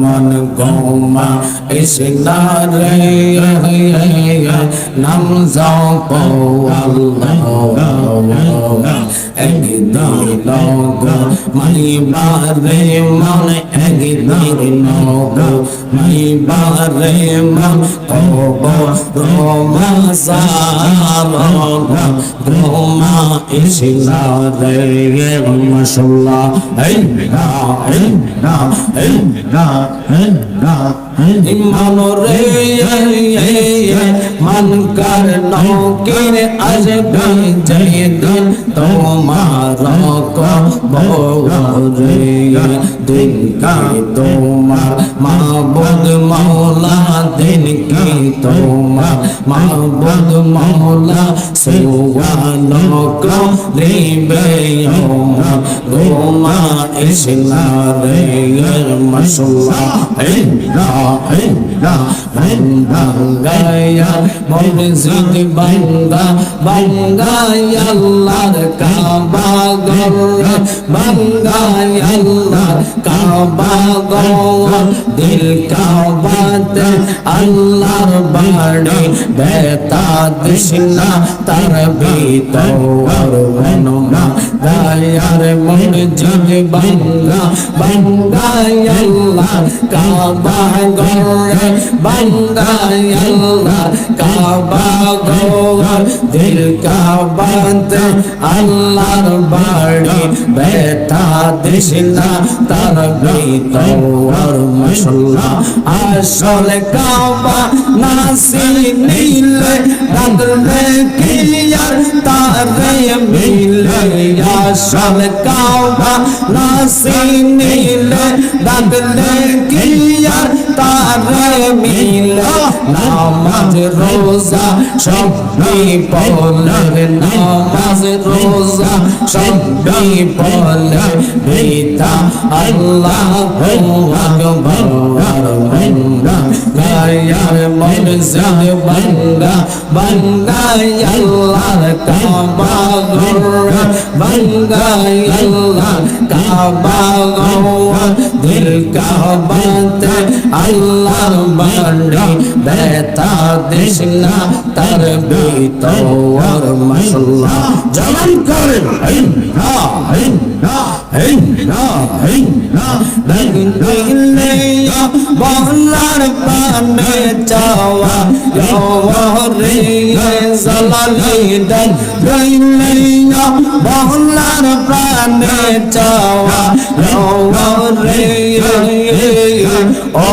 মন গোমা ইসনারে নাম যাও আল্লাহ একদিন গো মাইবারে মন একদিন গো মাইবারে মন গোমা সারা গোমা ইসনারে মাশাআল্লাহ ইমান রে মান কর নৌকির আসবে যেদিন তোমার কবরে দিন কি তোমার মাবুদ মওলা দিন কি তোমার মাবুদ মওলা সুবহান করিবে গোমা ইসলারে মাশাআল্লাহ বাঙ্গায়া মসজিদ বাঙ্গা বাঙ্গায়া আল্লাহর কাবা ঘর বাঙ্গায়া আল্লাহর কাবা ঘর দিল কাবাতে আল্লাহর বাড়ি বেতা দিশনা তার ভিতর মনমা গায়ার মসজিদ বাঙ্গা বাঙ্গায়া আল্লাহর কাবা ঘর বাঙ্গায়া আল্লাহর কাবা ঘর দিল কাবাতে আল্লাহর বাড়ি বেতা দিশনা তার ভিতর মাশাআল্লাহ আসল কাবা নাসি নীলে রাতরে কি আর তারে মিলে আসল কাবা নাসি নীলে রাতরে কি আর তারে মিলে নামাজ রোজা সবই পড়লে নামাজ রোজা সবই পড়লে বেতা আল্লাহু আকবার বান্দা গায়ার মসজিদ বান্দা বান্দা আল্লাহর কাবা ঘর বান্দা আল্লাহর কাবা ঘর দিল কাবাতে আল্লাহর বাড়ি বেতা দিশনা তার ভিতর মাশাআল্লাহ জামান করেন বলার পানে চাওয়া রে জালালি দান রইলিয়া বলার পানে চাওয়া রে ও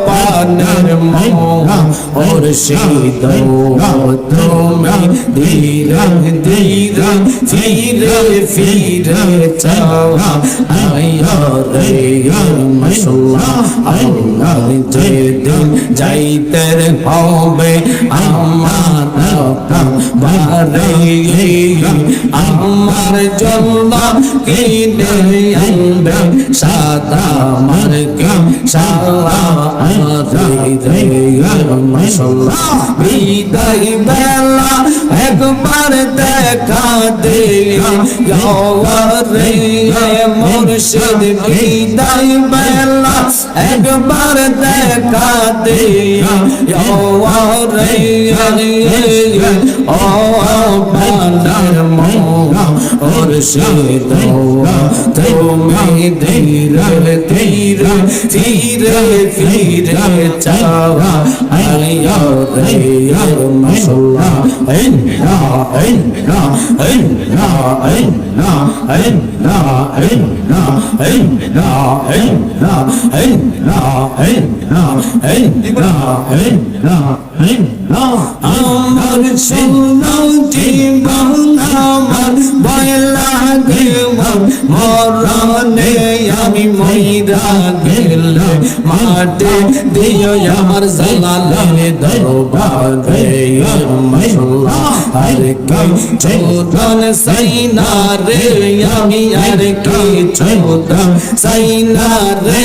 পানের মোহ ওর শীত তুমি ধীরে ধীরে ফিরে ফিরে চাওয়া আয়া রে মাশাআল্লাহ আল্লাহ যেদিন যাইতে হবে আমার বারে আমার জন্য কিনে আনবে সাদা মার্কে সারা রে মাশাআল্লাহ বিদায় বেলা একবার দেখা দে রে মুর্শিদ বিদায় বেলা একবার দেখা দে রে ও বান্দার মোহ মুর্শিদ তুমি ধীরে ধীরে ফিরে ফিরে চাওয়া আয়া রে মাশাআল্লাহ আমার সুন্নতি আমার বয়লা দেব মরণে আমি মইরা গেল মাটি দিও আমার জালালে দরবারে মাশাআল্লাহ আর কিছুজন সাইনা রে আমি আর কিছুজন সাইনা রে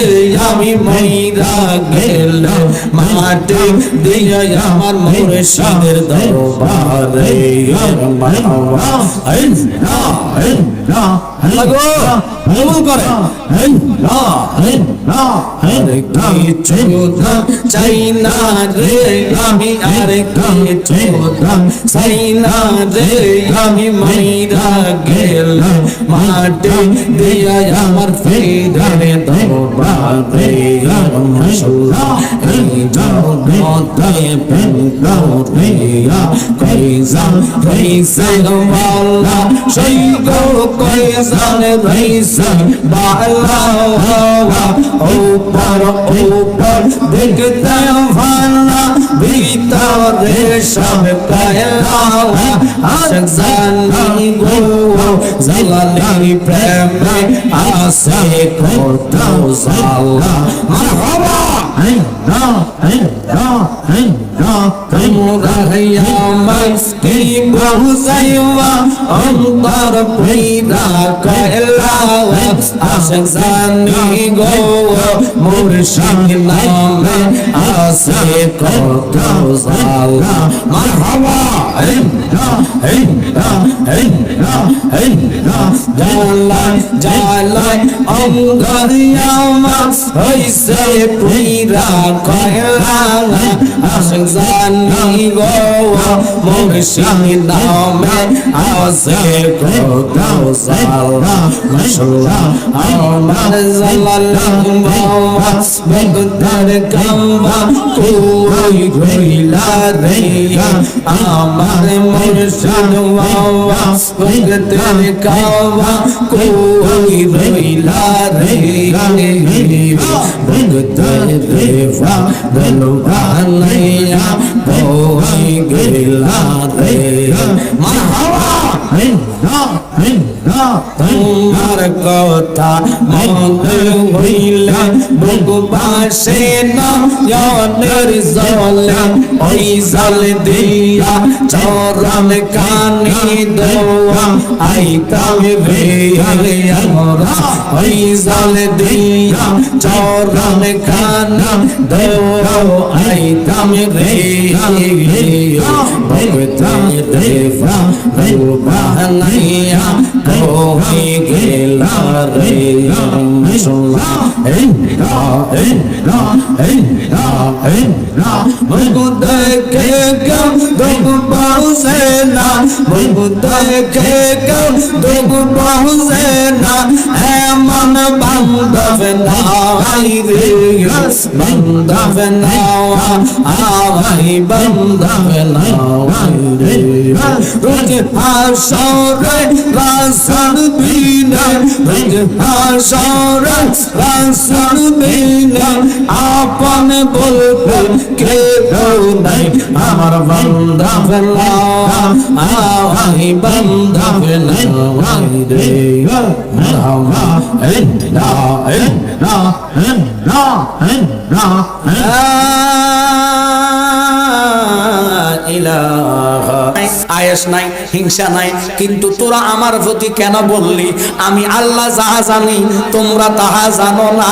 আমি মইরা গেলাম মাটি দিয়া আমার মুর্শিদের দরবারে মারহাবা আল্লাহ আল্লাহ লাগো আমল করে আল্লাহ আল্লাহ আর কিছুজন চাইনা রে আমি আর কিছুজন সাইনা রে আমি মইরা গেলাম মাটি দিয়া আমার ফিরে দরবারে মাশাআল্লাহ এই জগতে পেলো রিয়া কইজান কইসে ওয়ালা সেই গো কইজান রইসে বালা উপর উপর দেখতে ভালা ভিতরে সব কায়লা আশক জানি গো জালালি প্রেমে আসে কত জালা মারহাবা আল্লাহ আল্লাহ আল্লাহ তোমরা হিয়া মস্তি বহুজাইবা অন্তর পীরা কয়লা আশক জানি গো মুর্শিদ নামে আসে কত জালা মারহাবা আল্লাহ আল্লাহ আল্লাহ আল্লাহ জালাই জালাই অঙ্গরিয়ামা হইছে পীরা কয়লা আশক জানি গো মুর্শিদ নামে আসে কত জালা মাশাআল্লাহ আমার জালালাহু বগদার কাম্বা কই কইলা রে আমার মুর্শিদ বগদার কাম্বা কই রইলা রে বগদার রেফা দলবানাইয়া কই গেলা রে মারহাবা তোমার কথা মনে হইলে বুক বাসে না জনের জলে ওই জল দিয়া চরণ কানি দোয়া আইতাম রে আমরা ওই জল দিয়া চরণ কানি দোয়া আইতাম রে ভগতাম দেবা বানাইয়া কই গেলা রে মাশাআল্লাহ মুগু দেখে গম দুগ বাউসেনা মুগু দেখে গম দুগ বাউসেনা এমন বান্ধব নাই রে বান্ধব নাই আই বান্ধব নাই রে রোজ হাসরে রাসন বিনা রোজ হাসরে রাসন বিনা আপন বলতে কে নাই আমার বান্দা ফেলা আই বান্দা ফেলা রে মারহাবা আল্লাহ আল্লাহ আল্লাহ আল্লাহ ইলাহা আয়েশ নাই হিংসা নাই কিন্তু তোরা আমার প্রতি কেন বললি আমি আল্লাহ যাহা জানি তোমরা তাহা জানো না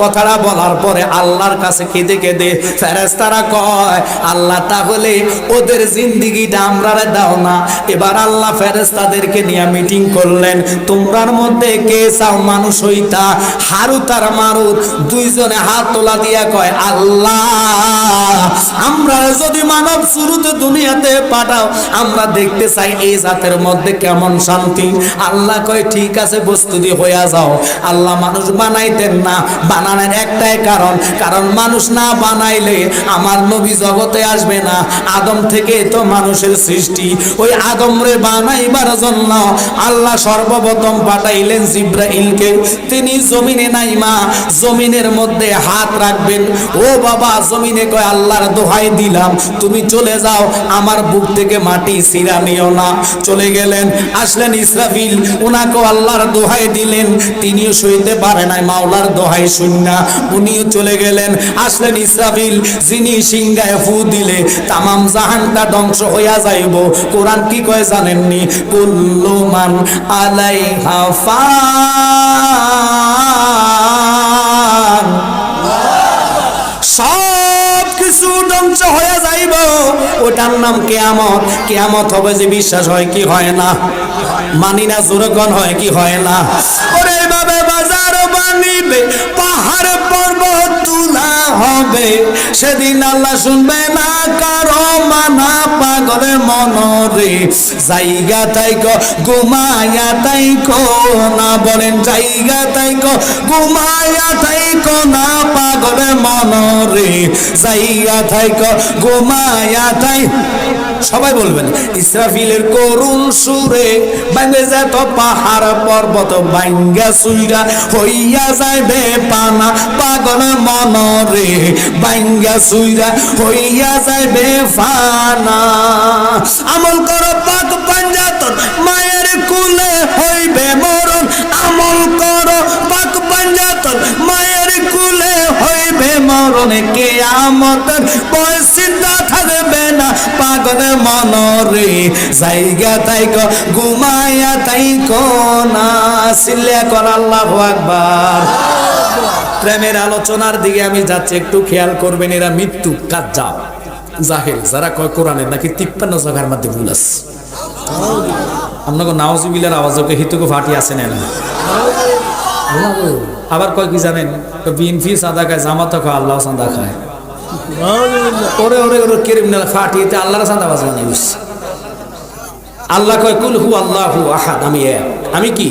কথাটা বলার পরে আল্লাহর কাছে কেঁদে কেঁদে ফেরেশতারা কয় আল্লাহ তাহলে ওদের জিন্দেগিটা আমরারে দাও না এবার আল্লাহ ফেরেশতাদেরকে নিয়ে মিটিং করলেন তোমরার মধ্যে কে চাও মানুষ হইতা হারুত আর মারুত দুইজনে হাত তোলা দিয়া কয় আল্লাহ আমরা যদি মানব শুরুতে দুনিয়াতে পাঠাও আমরা দেখতে চাই এই জাতের মধ্যে কেমন শান্তি আল্লাহ কয় ঠিক আছে প্রস্তুতি হইয়া যাও আল্লাহ মানুষ বানাইতেন না বানানোর একটাই কারণ মানুষ না বানাইলে আমার নবী জগতে আসবে না আদম থেকে তো মানুষের সৃষ্টি ওই আদম রে বানাইবার জন্য আল্লাহ সর্বপ্রথম পাঠাইলেন জিব্রাইলকে তিনি জমিনে নাইমা জমিনের মধ্যে হাত রাখবেন ও বাবা জমিনে কয় আল্লাহর দোহাই দিলাম তুমি চলে যাও আমার বুক থেকে মাটি ছিঁড়া নিও না। চলে গেলেন, আসলেন ইসরাফিল, ওনাকেও আল্লাহর দোহাই দিলেন, তিনিও সইতে পারে নাই মাওলার দোহাই শুননা, উনিও চলে গেলেন। আসলেন ইসরাফিল, যিনি সিংহায় ফু দিলে তামাম জাহানটা ধ্বংস হইয়া যাইব। কোরআন কি কয় জানেননি? কুল্লু মান আলাইহা ফান, সব কিছু ধ্বংস হয়ে যাইব, ওটার নাম কিয়ামত। কিয়ামত হবে যে বিশ্বাস হয় কি হয় না? মানি না, জোরকন হয় কি হয় না? ওরে ভাবে বাজার বানিবে, পাহাড় পর্বত তুলা হবে, সেদিন আল্লাহ শুনবে না কারো মানা, পাগলের মনরে জায়গা তাইক ঘুমায়া তাইক না, বলেন জায়গা তাইক ঘুমায়া তাইক না, পাগলের মনরে জায়গা তাইক ঘুমায়া তাই। সবাই বলবেন ইসরাফিলের করুণ সুরে ভাঙে যেত পাহাড় পর্বত, ভাঙ্গা সুইরা হইয়া যাইবে পানা, পাগল মনরে ভাঙ্গা সুইরা হইয়া যাইবে ফানা। আমল করো পাক পাঞ্জাতন, মায়ের কুলে হইবে মরণ, আমল করো পাক পাঞ্জাতন, মায়ের কুলে হইবে মরণ, কিয়ামতের ভয় চিন্তা থাকবে না, পাগল মনরে জায়গা তাইক ঘুমায়া তাইক না। সিল্লা কর আল্লাহু আকবার। প্রেমের আলোচনার দিকে আমি যাচ্ছি, একটু খেয়াল করবেন। এরা মৃত্যু কাজ্জাব জাহেল, যারা কয় কোরআনের নাকি 53 জায়গার মধ্যে ভুল আছে। আপনাকে নাউজুবিল্লাহর আওয়াজকে হিতুকে ফাটি আছে না? আবার কয় কি জানেন? বিএনপি চাঁদা খায়, জামাত খায়, আল্লাহ চাঁদা খায়। ওরে ওরে ওরে ক্রিমিনাল ফাটিতে আল্লাহর চাঁদা বাজা নিয়ে বসছে। আল্লাহ কয় কুল হু আল্লাহু আহাদ, আমি এক। আমি কি?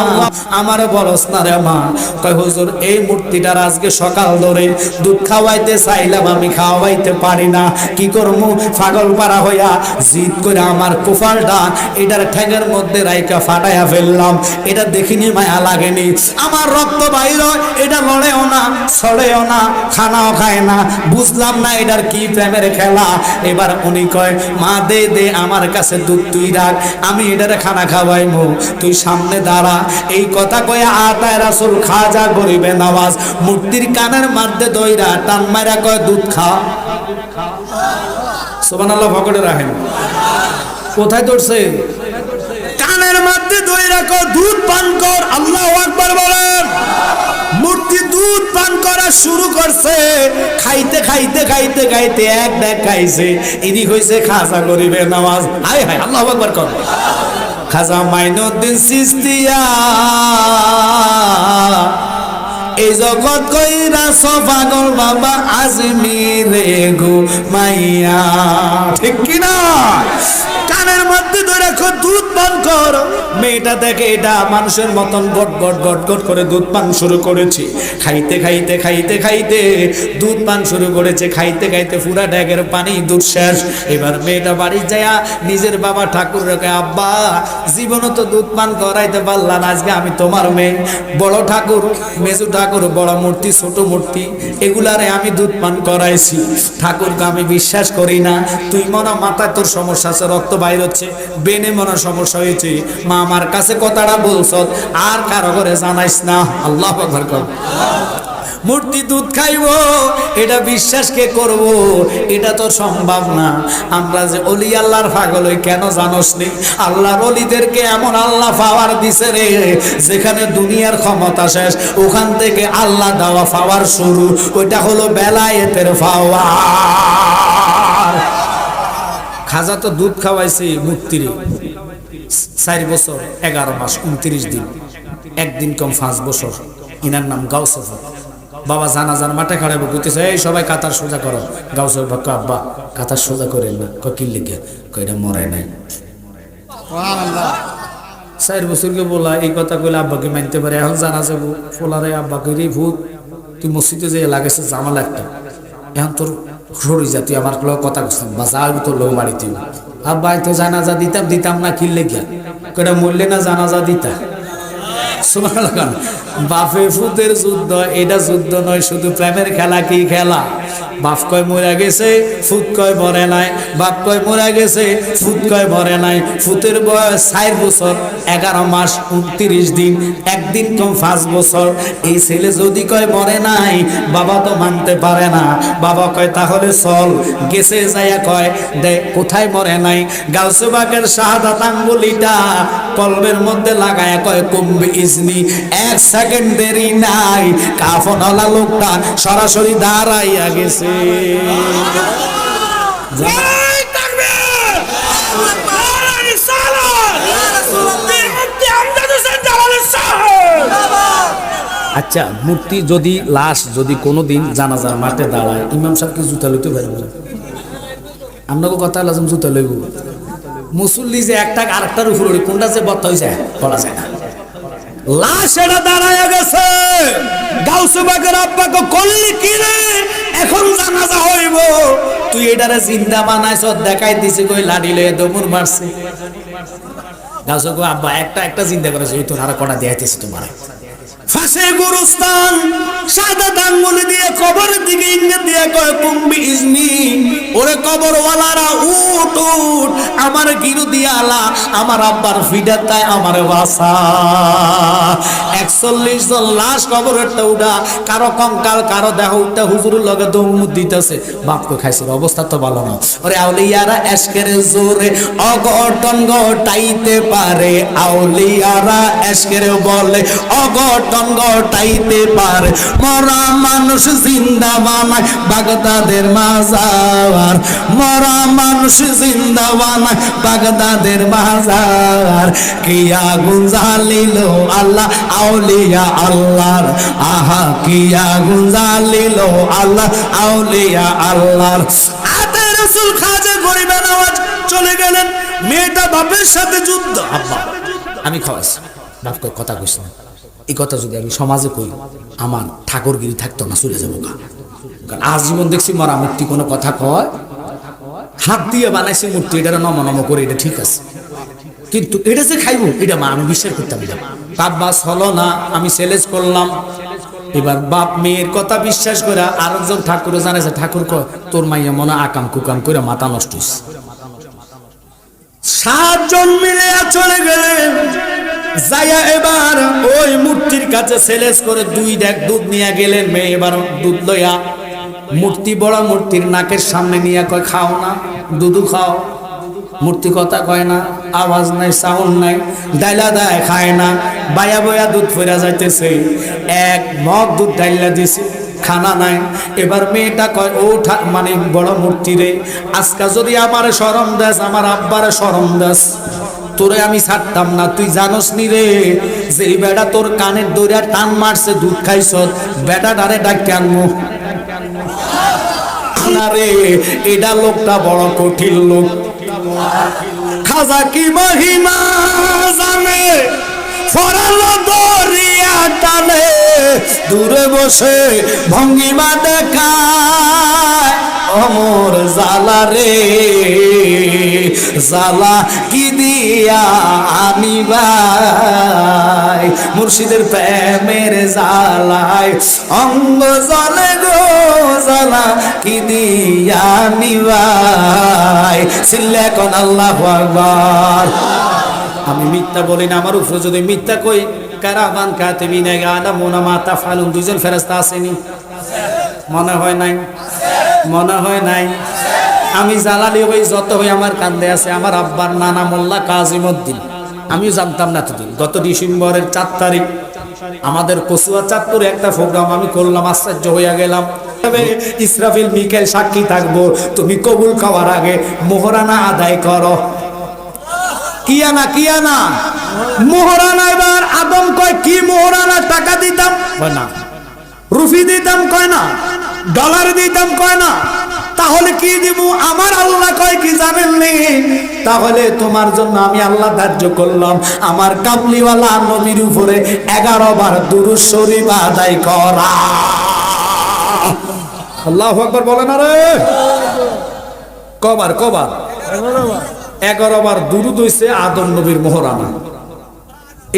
আল্লাহ। আমার বলস না রে মা, কয় হুজুর এই মূর্তিটার আজকে সকাল ধরে দুধ খাওয়াইতে চাইলাম, আমি খাওয়াইতে পারি না, কি করবো? পাগল পারা হইয়া জিদ করে আমার কুফালটা এটার ঠ্যাঙের মধ্যে রাইকা ফাটাইয়া ফেললাম। এটা দেখিনি, মায়া লাগেনি, আমার রক্ত বাইর, এটা লড়েও না, ছড়েও না, খানাও খায় না, বুঝলাম না এটার কি প্রেমের খেলা। এবার উনি কয় মা দে দে আমার কাছে দুধ, তুই রাখ, আমি এটারে খানা খাওয়াইমু, তুই সামনে দাঁড়া। এই কথা কয়ে আতায় রাসূল খাজা গরিবে নওয়াজ মূর্তির কানের মধ্যে দইরা টান মারা কয় দুধ খা। সুবহানাল্লাহ, ভগড়ে রাখেন। কোথায় ধরছে? কানের মধ্যে দইরা কয় দুধ পান কর। আল্লাহু আকবার বলেন। মূর্তি দুধ পান করা শুরু করছে, খাইতে খাইতে খাইতে খাইতে এক ডাক খাইছে। ইনি হইছে খাজা গরিবে নওয়াজ। হায় হায়, আল্লাহু আকবার কর। খাজা মাইনুদ্দিন চিশতিয়া, এই জগৎ কইরা পাগল বাবা আজমিরে ঘুমাইয়া, ঠিক কিনা? কানের মধ্যে ধরে রাখো, দুধ পান কর। মেয়েটা দেখে এটা মানুষের মতন গট গট গট গট করে দুধ পান শুরু করেছে। খাইতে খাইতে খাইতে খাইতে দুধ পান শুরু করেছে, খাইতে খাইতে পুরা ড্যাগের পানি দুধ শেষ। এবার মেয়েটা বাড়ি যায় নিজের বাবা ঠাকুর রেখে, আব্বা জীবনে তো দুধ পান করাইতে পারলাম, আজকে আমি তোমার মেয়ে, বড় ঠাকুর মেজু ঠাকুর, বড় মূর্তি ছোট মূর্তি এগুলারে আমি দুধ পান করাইছি। ঠাকুরকে আমি বিশ্বাস করি না, তুই মনে মাথায় তোর সমস্যা আছে, রক্ত বাইর হচ্ছে, বেনে মনে সমস্যা হয়েছে, মা আমার কাছে কথাটা বলছ, আর কারো করে জানাইস না। আল্লাহু আকবার কর। মূর্তি দুধ খাইব, এটা বিশ্বাস কে করব? এটা তো সম্ভব না। আমরা যে অলি আল্লাহর পাগল হই কেন জানোস নি? আল্লাহর অলিদেরকে এমন আল্লাহ পাওয়ার দিছে রে, যেখানে দুনিয়ার ক্ষমতা শেষ, ওখান থেকে আল্লাহ দেওয়া পাওয়ার শুরু, ওইটা হলো বেলায়েতের পাওয়ার। খাজা তো দুধ খাওয়াইছে মূর্তির 4 বছর 11 মাস 29 দিন, একদিন কম 5 বছর। ইনার নাম গাউসুফ। বাবা জানাজার মাঠে খাড়াইব, কইতেছে এই সবাই কাতার সোজা করো। গাউসুফ ভাক্য, আব্বা কাতার সোজা করেন না। কি লিখে? কইটা মরে নাই। 4 বছরকে বলা এই কথা কইলে আব্বাকে মানতে পারে। এখন জানা যাবো ফোলারে আব্বা কইরে ভূত, তুই মসজিদে যে লাগাইছে জামাল একটা, এখন তোর সরি যা, তুই আমার কথা করছিস বা যা তোর লোক বাড়িতে। আব্বা তো জানাজা দিতাম না, কি লেখা? কইটা মরলে না জানাজা দিতা। সুবহানাল্লাহ। বাপে ফুতের যুদ্ধ, এটা যুদ্ধ নয়, শুধু প্রেমের খেলা। কি খেলা? বাপ কয় মরে গেছে, ফুত কয় মরে নাই। বাপ কয় মরে গেছে, ফুত কয় মরে নাই। ফুতের বয়স 4 বছর 11 মাস 29 দিন, একদিন কম 5 বছর। এই ছেলে যদি কয় মরে নাই, বাবা তো মানতে পারে না। বাবা কয় তাহলে চল। গেছে যাইয়া কয় দে কোথায় মরে নাই। গাউসে বাগের শাহাদাত আঙ্গুলিটা কলবের মধ্যে লাগায়া কয় কুম্বি ইজনি। 1 সেকেন্ড দেরি নাই, কাফনওয়ালা লোকটা সরাসরি দাঁড়াইয়া গেছে। আচ্ছা, মূর্তি যদি লাশ যদি কোনোদিন জানাজার মাঠে দাঁড়ায়, ইমাম সাহেবকে জুতা লইতে পারবে না? আপনাকে কথা লাজম জুতা লইব। মুসল্লি যে একটা আরেকটার উপর কোনটা যে বত্তা হয়ে যায় বলা যায় না। লাশ এটা দাঁড়ায় গেছে। গাউসে বাগের আব্বাকে করলি কি রে? এখন জানাজা হইব, তুই এটারে জিন্দা বানাইছ, দেখাই দিছে কই লাঠি লয়ে দমুর মারছে। গাউসে কো আব্বা একটা জিন্দা করেছে, ওই তোর আর কটা দেখাইতেছি তোমার। ফাঁসে গুরুস্থান সাদা আঙ্গুল দিয়ে কবরের দিকে ইঙ্গিত দিয়ে কয় কুম্বি ইজনি। ওরে কবরওয়ালারা উঠ উঠ, আমার গিরু দিয়া আলা, আমার আব্বার ফিডার তাই আমার বাসা। 41 জন লাশ কবরেরটা উঠা, কারো কঙ্কাল কারো দেহ উঠা হুজুরের লগে দৌড় দিতেছে। বাপকে খাইছিল, অবস্থা তো ভালো না। ওরে আউলিয়ারা এশকের জোরে অঘটন ঘটাইতে পারে। আউলিয়ারা এশকের বলে অঘটন ঘটাইতে পারে। মরা মানুষ জিন্দা বানায় বাগদাদের মাজার। মরা মানুষ জিন্দা বানায় বাগদাদের মাজার। কি আগুন জ্বালিল আল্লাহ আউলিয়া আল্লাহর। আহা কি আগুন জ্বালিল আল্লাহ আউলিয়া আল্লাহর। আতে রাসূল খাজা গরিবে নওয়াজ চলে গেলেন। মেয়েটা বাপের সাথে যুদ্ধ। আব্বা আমি খাওয়াইছি, বাপকে কথা কইছ না। এই কথা যদি আমি সমাজে কই, আমার ঠাকুরগিরি থাকতো না, চলে যাবো। কারণ আজীবন দেখছি মরা মূর্তি কোনো কথা কয়, হাত দিয়ে বানাইছি মূর্তি, এটা নম নম করে, এটা ঠিক আছে। কিন্তু এটা যে খাইবো, এটা মা আমি বিশ্বাস করতাম না। বাপ বাস হলো না, আমি চ্যালেঞ্জ করলাম। এবার বাপ মেয়ের কথা বিশ্বাস করে আরেকজন ঠাকুরও জানাইছে, ঠাকুর কয় তোর মাইয়া মনে আকাম কুকাম করে মাথা নষ্ট হইছে। 7 জন মিলে চলে গেলেন। যাইয়া এবার ওই মূর্তির কাছে চ্যালেঞ্জ করে 2 ডেক দুধ নিয়ে গেলেন। মেয়ে এবার দুধ লইয়া মূর্তি বড় মূর্তির নাকের সামনে নিয়ে কয় খাও না, দুধু খাও। মূর্তি কথা কয় না, আওয়াজ নাই, সাউন্ড নাই, ডাইলা দেয় খায় না। বায়া বয়া দুধ ফেরা যাইতেছে, 1 মগ দুধ ডাইলা দিছে, খানা নাই। এবার মেয়েটা কয় ও মানে বড় মূর্তি রে, আজকা যদি আমার শরম দেস, আমার আব্বারে শরম দেস, তোরে আমি ছাড়তাম না। তুই জানোস নি রে যে এই বেটা তোর কানের দইরা টান মারছে, দুধ খাইছ, বেটা ডারে ডাক আনমু না রে। এটা লোকটা বড় কঠিন লোক। খাজা কি মহিমা জানে, ফরালো দরিয়া টানে, দূরে বসে ভঙ্গিমা দেখায়। অমর জালা রে জালা কি দিয়া আনিবাই, মুর্শিদের প্রেমের জালায় অঙ্গ জলে গো, জালা কি দিয়া আনিবাই। সিল্লে কোন আল্লাহু আকবার। আমি মিথ্যা বলি না, আমার উপরে যদি মিথ্যা কই, কারামান কাতিবিনা ইয়ালামুনা মা তাফআলুন, 2 জন ফেরেশতা আসেনি? মনে হয় নাই? মনে হয় নাই? আমি জালালি হই যত হই আমার কান্দে আছে আমার আব্বার নানা মোল্লা কাজিমউদ্দিন। আমিও জানতাম না এতদিন। গত ডিসেম্বরের 4 তারিখ আমাদের কচুয়া চাঁদপুরে একটা প্রোগ্রাম আমি করলাম, আশ্চর্য হইয়া গেলাম। ইসরাফিল মিকাইল সাক্ষী থাকবো, তুমি কবুল খাওয়ার আগে মোহরানা আদায় করো। কিয়ানা কিয়ানা মোহরানা। এবার আদম কয় কি মোহরানা? টাকা দিতাম কয় না, রুফি দিতাম কয় না, ডলার দিতাম কয় না, তাহলে কি দিব? আমার আল্লাহ কয় কি জানেননি? তাহলে তোমার জন্য আমি আল্লাহ ধার্য করলাম আমার কামলিওয়ালা নবীর উপরে 11 বার দুরূদ শরীফ আদায় করা। আল্লাহু আকবার বলেন। আরে কবার 11 বার দুরূদ হইছে আদম নবীর মোহরানা।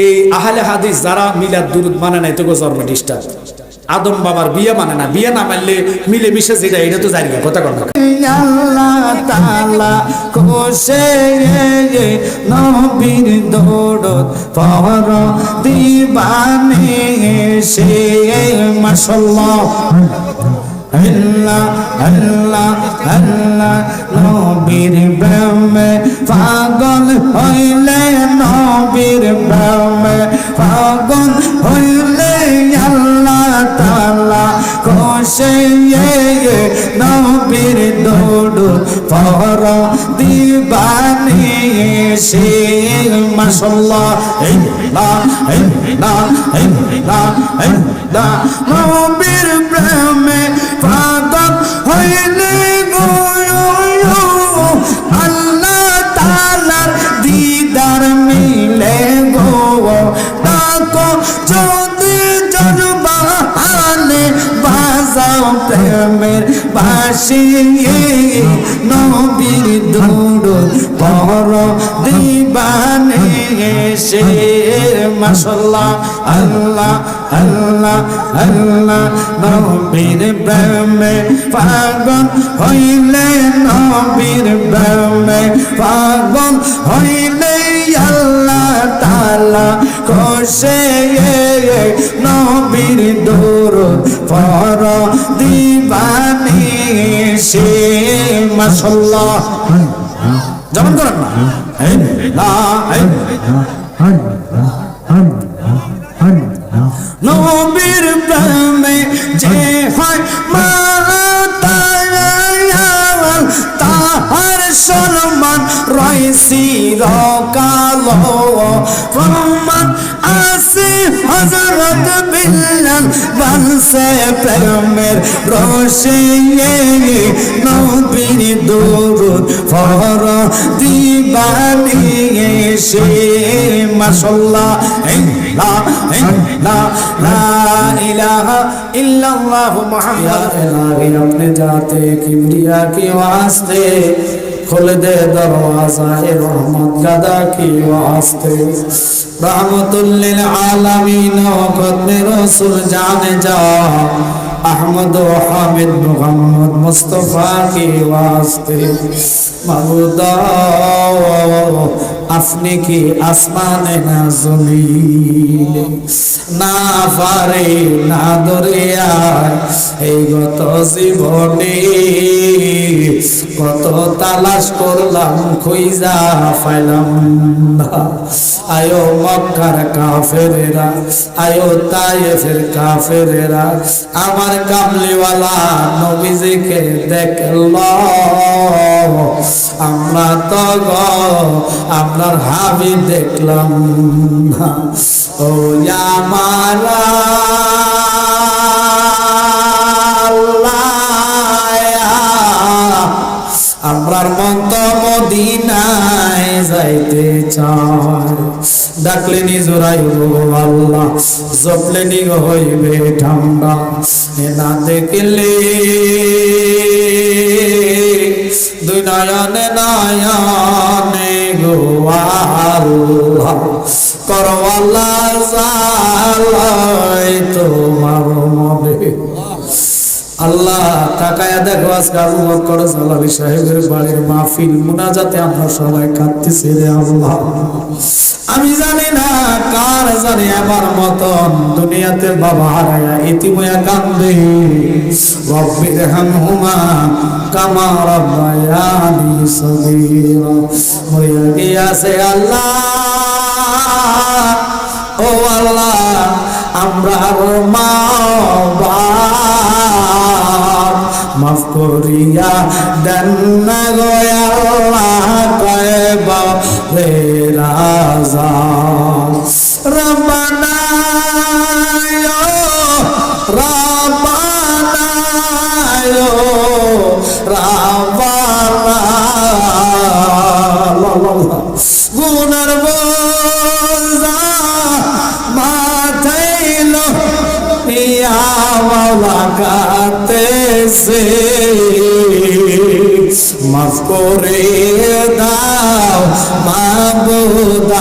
এই আহলে হাদিস যারা মিলাদ দুরুদ মানে না, এত জন্ম ডিস্টার্ব। আদম বাবার বিয়ে মানে না, বিয়ে না মানলে মিলে মিশে যেটা, এটা তো জানি না, কথা কথা। আল্লাহ তাআলা কোশে নবীর দৌড়ত পর দিবানে সে মাশাআল্লাহ। আল্লাহ আল্লাহ আল্লাহ নবীর প্রেমে পাগল হইলে, নবীর প্রেমে পাগল হইলে আল্লাহ তাআলা কোশে নবীর দৌড় পর দিবানে সে মাশাআল্লাহ। আল্লাহ আল্লাহ আল্লাহ আল্লাহ নবীর প্রেমে পাগল হইলে গো আল্লাহ তাআলার দিদার মিলে গো। তাকো যদি জনবাহানে বাজাও প্রেমের বাঁশি, নবীর দৌড় পর দিবানে সে মাশাআল্লাহ। আল্লাহ আল্লাহ আল্লাহ নবীর প্রেমে পাগল হইলে, নবীর প্রেমে পাগল হইলে আল্লাহ তাআলা কোশে নবীর দৌড় পর দিবানে সে মাশাআল্লাহ। যেমন করেন না নবীর প্রেমে যে হয় তাহার সম্মান রয়েছি রকাল। প্রমাণ আছে হযরত বিল্লাল বলছে প্রেমের রশে নবীর দরুদ ফর দিবানি সে মাশাআল্লাহ। লা ইলাহা ইল্লাল্লাহ মুহাম্মদ। अपने जाते किबरिया की वास्ते खोल दे दरवाजा रहमत गदा की वास्ते। रहमतुल लिल आलमीन खत्म रसूल जाने जा अहमद व हामिद मोहम्मद मुस्तफा के वास्ते। मबूदा আপনি কি আসমানে না জমিনে, না পারে না দরিয়ায়, এই গত জীবনে কত তালাশ করলাম খুঁজা পাইলাম না। আয়ো মক্কার কাফেরেরা, আয়ো তায়েফের কাফেরেরা, আমার কামলিওয়ালা নবীজিকে দেখলো। আমরা তো আপনার হাবিব দেখলাম না। ও আমার আমরার মন তো মদিনায় যাইতে চায়। ডাকলে নিজরাই আল্লাহ, জপলে নিগ হইবে ঠান্ডা। না দেখলে দুই নয়নে নয়নে গো আল্লাহ, করওয়ালা জালাই তোমার মনে। আল্লাহ তাকায়া দেখো আজকে আবু বকর জালালি সাহেবের বাড়ির মাহফিল মুনাজাতে আমরা সবাই কাঁদতেছি রে আল্লাহ। আমি জানি না কার জানি আমার মতন দুনিয়াতে বাবা হারায়া ইতিম হইয়া কান্দে। রব্বির হামহুমা কামা রাব্বায়ানি সগীরা। মরিয়া গিয়াছে আল্লাহ, ও আল্লাহ আমরা মা মাফ করিয়া দেন না গো আল্লাহ, কয়বা রে রাজা। রব্বানা রব্বানা রব্বানা গুনার বোঝা মাথাইল ইয়া মাওলা কাতেছে। মাফ করে দাও মাবুদ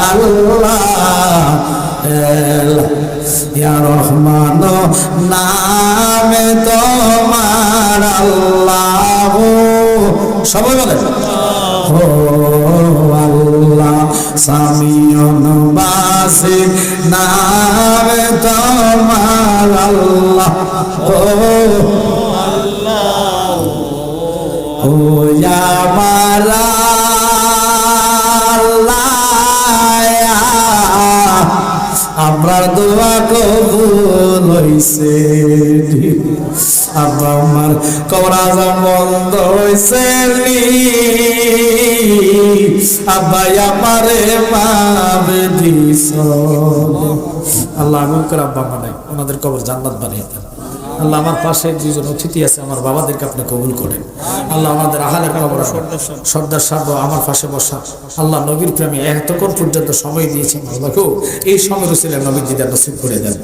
আল্লাহ, ইয়া রহমান নামে তোমার আল্লাহ, সবাই বলে ও আল্লাহ, সামিউন বাসির নামে তোমার আল্লাহ, ও আল্লাহ, ও আমার আপনার দোয়া কবুল হইছে, আব্বা আমার কবরাজা বন্ধ হইছে, আব্বা আমারে মাফ দিস। আল্লাহ আগুন করে আব্বা মানে ওনাদের কবর জান্নাত বানিয়ে দেন। আল্লাহ আমার পাশে দুজন অতিথি আছে, আমার বাবাদেরকে আপনি কবুল করেন। আল্লাহ আমাদের আহালের কবর সর্দার সাহেব আমার পাশে বসা, আল্লাহ নবীর প্রেমে এতক্ষণ পর্যন্ত সময় দিয়েছেন, আল্লাহকেও এই সময় রসিলে নবীর দিদার নসিব করে দেন।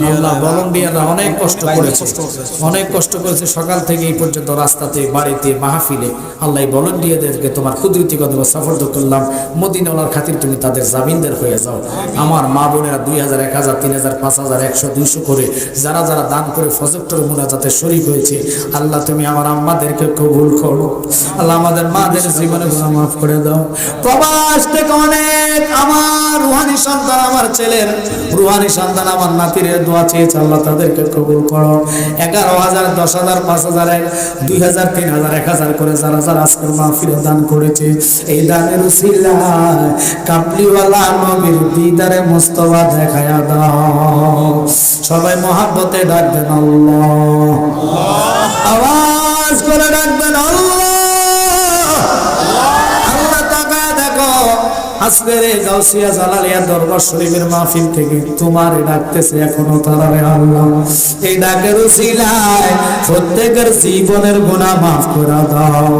আল্লাহ ভলান্টিয়াররা অনেক কষ্ট করেছে, অনেক কষ্ট করেছে সকাল থেকে এই পর্যন্ত, রাস্তাতে বাড়িতে মাহফিলে। আল্লাহ এই ভলান্টিয়ারদেরকে তোমার কুদরতি কদমে সাফল্য করলাম, মদিনাওয়ালার খাতির তুমি তাদের জামিনদার হয়ে যাও। আমার মা বোনেরা 2000, 1000, 3000, 5000, 100, 200 করে যারা যারা দান করে ফজরতর মুনাজাতে শরীক হয়েছে, আল্লাহ তুমি আমার আম্মাদেরকে কবুল করো। আল্লাহ আমাদের মাদের জীবনে গুনাহ মাফ করে দাও। প্রবাস থেকে অনেক আমার রুহানি সন্তান, আমার ছেলের রুহানি সন্তান, আমার নাতিরের দোয়া চেয়েছে, আল্লাহ তাদেরকে কবুল করো। 11,000, 10,000, 5,000, 2,000, 3,000, 1,000 করে যারা যারা আজকের মাহফিলে দান করেছে, এই দানের উসিলায় কামলিওয়ালা নবীর দিদারে মুস্তফা দেখায়া দাও। সবাই মহাব্বতে ডাকবেন আল্লাহ, আওয়াজ করে ডাকবেন আল্লাহ। আল্লাহ তাকায় দেখো আজকের এই গাউসিয়া জালালিয়া দরবার শরীফের মাহফিল থেকে তোমার ডাকতেছে এখনো তারা রে আল্লাহ। এই ডাকের উসিলায় প্রত্যেকের জীবনের গুনাহ মাফ করে দাও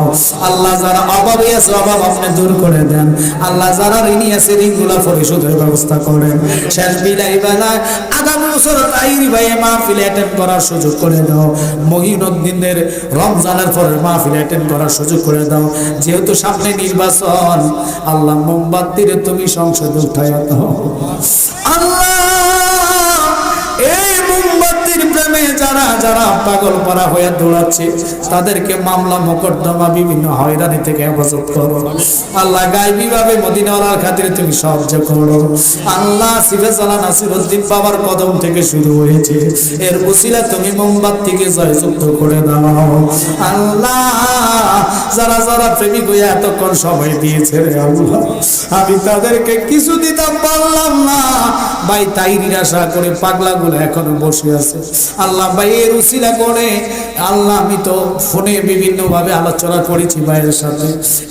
আল্লাহ। যারা অভাবী আছে অভাব আপনি দূর করে দেন আল্লাহ। যারা ঋণী আছে ঋণগুলো পরিশোধের ব্যবস্থা করেন। শেষ বিদায় বেলায় আগামী বছর তাইরি ভাই মাহফিলে অ্যাটেন্ড করার সুযোগ করে দাও। মহিনুদ্দিনের রমজানের পরে মাহফিলে অ্যাটেন্ড করার সুযোগ করে দাও। যেহেতু সামনে নির্বাচন, আল্লাহ মোমবাতিরে তুমি সংসদ উঠাইয়া দাও আল্লাহ। এই মোমবাতির প্রেমে যারা যারা পাগল পারা হয়ে দৌড়াচ্ছে তাদেরকে মামলা মোকদ্দমা বিভিন্ন হয়রানি থেকে হেফাজত করো আল্লাহ। গায়বী ভাবে মদিনাওয়ালার খাতিরে তুমি সাহায্য করো আল্লাহ। সিফেসালা নাসিরউদ্দিন বাবার কদম থেকে শুরু হয়েছে, এর উসিলা তুমি মোমবাতিকে জয়যুক্ত করে দাও আল্লাহ। যারা যারা প্রেমিক হয়ে এতক্ষণ সময় দিয়েছে রে আল্লাহ, আমি তাদেরকে কিছু দিতাম পারলাম না ভাই। তাই নিরাশা করে পাগলাগুলো এখনো বসে আছে আল্লাহ। ভাই এর উসিলা করে আল্লাহ আমি তো ফোনে বিভিন্ন ভাবে আলোচনা করেছি ভাইয়ের সাথে,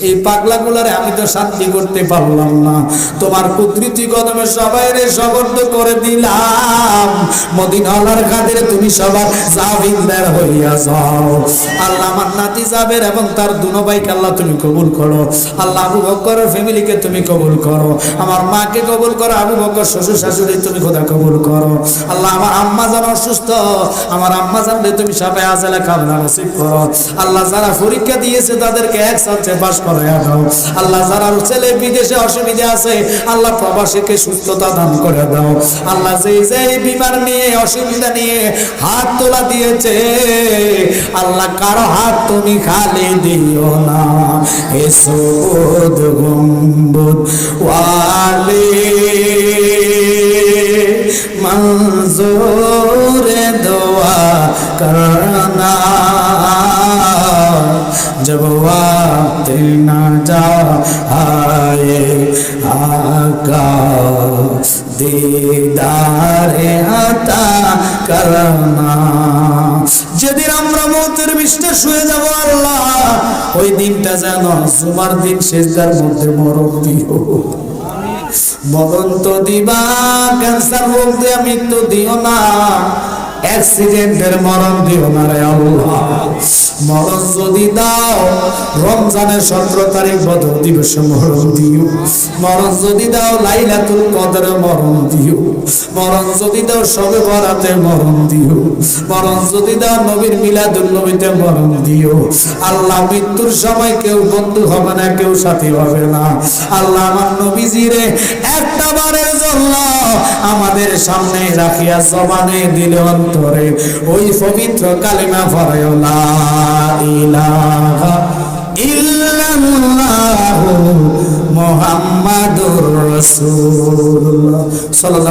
এই পাগলাগুলারে আমি তো শান্তি করতে পারলাম না। তোমার কুদরতি কদমে সবাইরে সবর্দ করে দিলাম। মদিনাওয়ালার খাতিরে তুমি সবার জামিনদার হইয়া যাও আল্লাহ। আমার নাতি জাবের এবং তার দুনো ভাইকে আল্লাহ তুমি কবুল করো আল্লাহ। আবু বকরের ফ্যামিলিকে তুমি কবুল করো, আমার মাকে কবুল করো, আবু বকর শ্বশুর শাশুড়ি তুমি খোদা কবুল করো আল্লাহ। আমার আম্মা জান অসুস্থ, আমার আম্মা জানলে তুমি সবাই আজেলা কামনা নসিব করো আল্লাহ। যারা পরীক্ষা দিয়েছে তাদেরকে একসাথে পাস করাইয়া দাও আল্লাহ। যারা ছেলে বিদেশে অসুবিধা আছে আল্লাহ প্রবাসীকে সুস্থতা দান করে দাও আল্লাহ। যেই বিমার নিয়ে অসুবিধা নিয়ে হাত তোলা দিয়েছে আল্লাহ, কারো হাত তুমি খালি দিও না। এসুদ গম্বুদ ওয়ালি मंजूर दुआ करना, जब वक्त न जाए आका दीदारे अता करना। যেদিন আমরা মৌতের বিষ্ণে শুয়ে যাব আল্লাহ, ওই দিনটা যেন জুমার দিন সেজদার মধ্যে মরণ দিও। মরণ তো দিবা, ক্যান্সার রোগ দিয়ে মৃত্যু দিও না। অ্যাক্সিডেন্টের মরণ দিও না রে আল্লাহ। মরণ যদি দাও রমজানের 17 তারিখ বদর দিবসে মরণ দিও। মরণ যদি দাও লাইলাতুল কদরে মরণ দিও। মরণ যদি দাও শবে বরাতে মরণ দিও। মরণ যদি দাও নবীর মিলাদুল নবীতে মরণ দিও। আল্লাহ মৃত্যুর সময় কেউ বন্ধু হবে না, কেউ সাথী হবে না। আল্লাহ আমার নবীজিরে একটা বারের জন্য আমাদের সামনে রাখিয়া জবানে দিলে অন্তরে ওই পবিত্র কালিমা পড়ে লা ইলাহা ইল্লাল্লাহু মুহাম্মাদুর রাসূলুল্লাহ সাল্লাল্লাহু